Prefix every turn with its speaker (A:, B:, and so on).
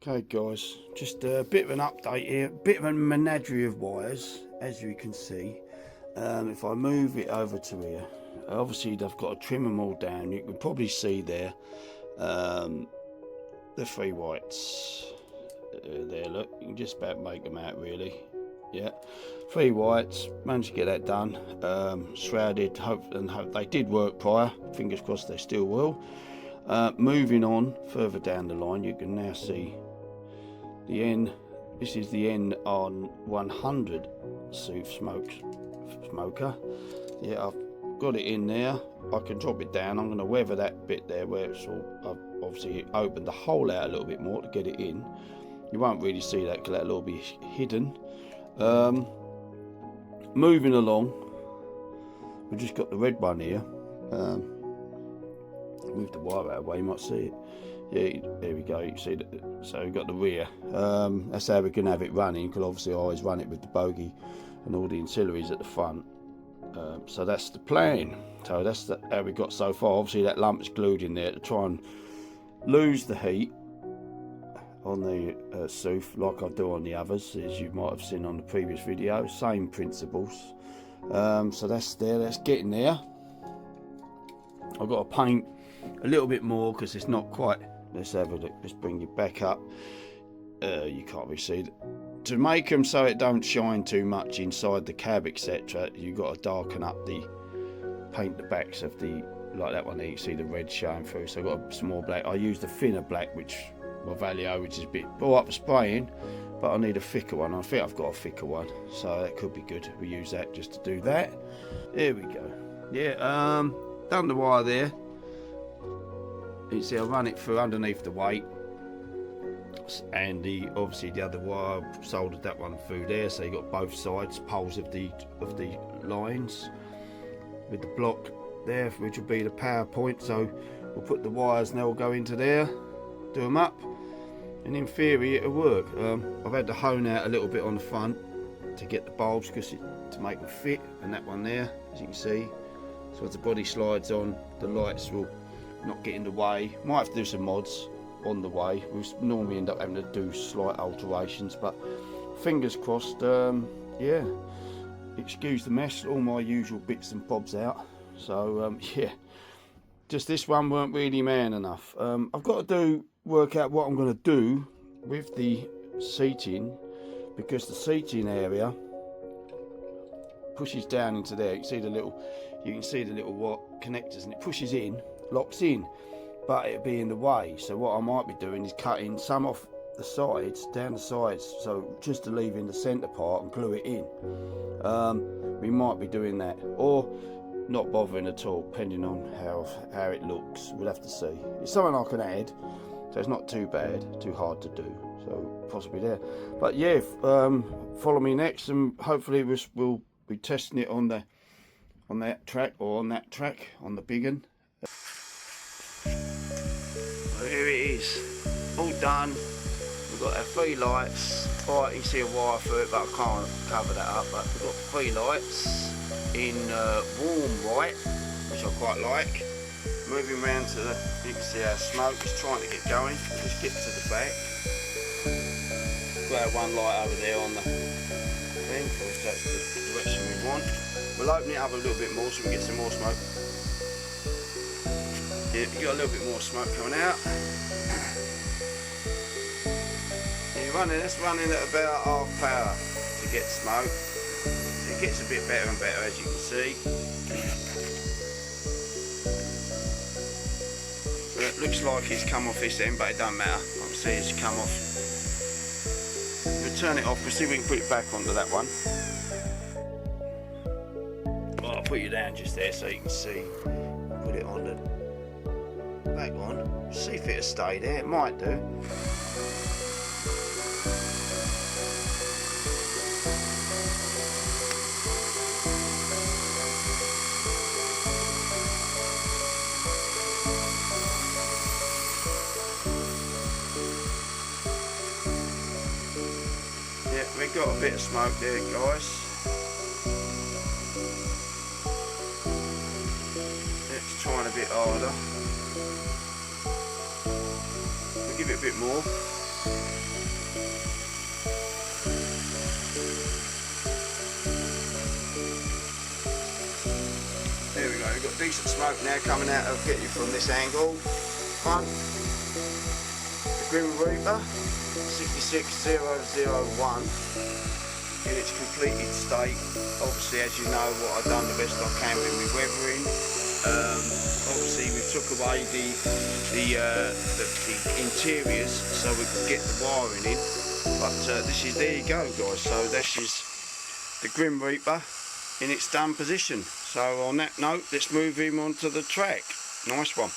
A: Okay guys, just a bit of an update here, a bit of a menagerie of wires as you can see. If I move it over to here, obviously I've got to trim them all down. You can probably see there the three whites there, look, you can just about make them out really. Yeah, three whites, managed to get that done, shrouded, hope they did work prior, fingers crossed they still will. Moving on further down the line, you can now see the end. This is the end on 100 Sooth smoker. Yeah, I've got it in there. I can drop it down. I'm going to weather that bit there where it's all, I've obviously opened the hole out a little bit more to get it in. You won't really see that because that'll all be hidden. Moving along, we've just got the red one here. Move the wire out of the way, you might see it. Yeah, there we go, you can see that. So we've got the rear. That's how we can have it running, because obviously I always run it with the bogey and all the ancillaries at the front. So that's the plan. So that's how we got so far. Obviously that lump's glued in there to try and lose the heat on the Sooth like I do on the others, as you might have seen on the previous video. Same principles. So that's there, that's getting there. I've got to paint a little bit more because it's not quite. Let's have a look. Let's bring it back up. You can't really see it. To make them so it don't shine too much inside the cab, etc., you've got to darken up the paint the backs of the, like that one there, you can see the red showing through. So I've got some more black. I use the thinner black, which my Valio, which is a bit all up for spraying, but I need a thicker one. I think I've got a thicker one, so that could be good. We use that just to do that. There we go. Yeah, done the wire there. You can see I run it through underneath the weight, and obviously the other wire soldered that one through there, so you got both sides poles of the lines with the block there, which will be the power point. So we'll put the wires now, will go into there, do them up, and in theory it'll work. I've had to hone out a little bit on the front to get the bulbs because to make them fit, and that one there, as you can see. So as the body slides on, the lights will not get in the way. Might have to do some mods on the way. We normally end up having to do slight alterations, but fingers crossed. Yeah, excuse the mess, all my usual bits and bobs out. So yeah, just this one weren't really man enough. I've got to work out what I'm going to do with the seating, because the seating area pushes down into there. You can see the little what connectors, and it pushes in, locks in, but it'll be in the way. So what I might be doing is cutting some off the sides, down the sides, so just to leave in the centre part and glue it in. We might be doing that, or not bothering at all, depending on how it looks. We'll have to see. It's something I can add, so it's not too bad, too hard to do, so possibly there. But yeah, follow me next, and hopefully we'll be testing it on that track, or on that track on the big one. Here it is, all done. We've got our three lights. Right, you can see a wire through it, but I can't cover that up. But we've got three lights in warm white, which I quite like. Moving around to the, you can see our smoke is trying to get going. Let's get to the back. Got our one light over there on the thing, because that's the direction we want. We'll open it up a little bit more so we get some more smoke. Yeah, you got a little bit more smoke coming out. Yeah, that's running at about half power to get smoke. It gets a bit better and better, as you can see. So it looks like it's come off this end, but it doesn't matter. I can see it's come off. We'll turn it off. We'll see if we can put it back onto that one. Well, I'll put you down just there so you can see. Put it on the back on. See if it'll stay there. It might do. Yeah, we've got a bit of smoke there, guys. It's trying a bit harder. We'll give it a bit more. There we go, we've got decent smoke now coming out of get you from this angle. Front, the Grim Reaper 66001 in its completed state. Obviously, as you know, what I've done the best I can with my weathering. Obviously, we took away the interiors so we could get the wiring in. But this is, there you go, guys. So this is the Grim Reaper in its done position. So on that note, let's move him onto the track. Nice one.